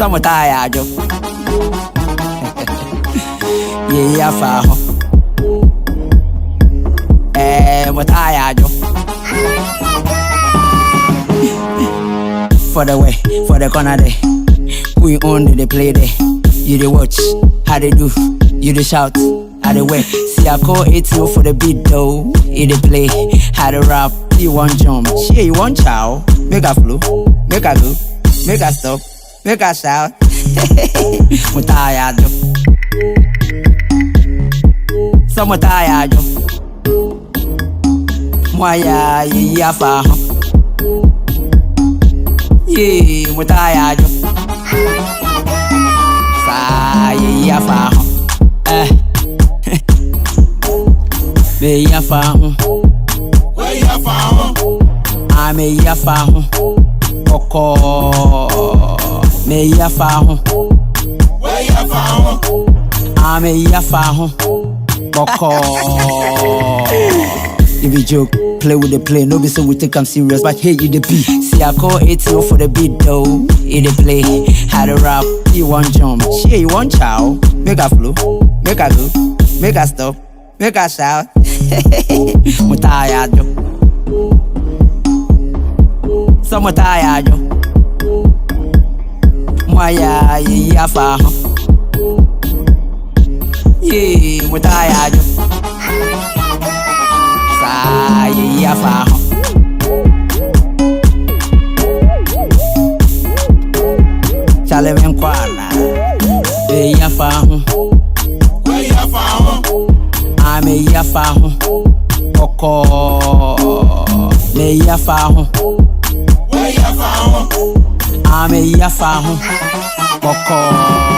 Some tired, yo. Yeah, faho. What tired, yo. For the way, for the corner day. We only they play there. You they watch, how they do. You they shout, how they work. See I call ATO for the beat though. You they play, how they rap. You want jump, yeah you want chow. Make a flow, make a go, make a stop, make a shout. I'm tired, yo. So I'm tired, yo. Moya, yeah, faho. Yeah, I'm tired, yo. Sa, yeah, faho. Me, yeah, faho. Where ya found? I'm a ya faho. Oko. Me, ya faho. Where ya found? I'm a ya faho. Oko. If you joke, play with the play. No be so we take 'em serious, but hey you the beat. See I call ATO for the beat though. You the play, how to rap. You want jump, yeah you want chow. Make a flow, make a go, make a stop, make a shout. I'm tired, yo. So I'm tired, yo. Moya, yeah, faho. Yeah, I'm tired, yo. Sa, yeah, faho. Chale ven kwana. Yeah, faho. Where ya found? I'm a yeah, faho. Oko. Me yeah, faho. Where ya found? I'm a yeah, faho. Oko.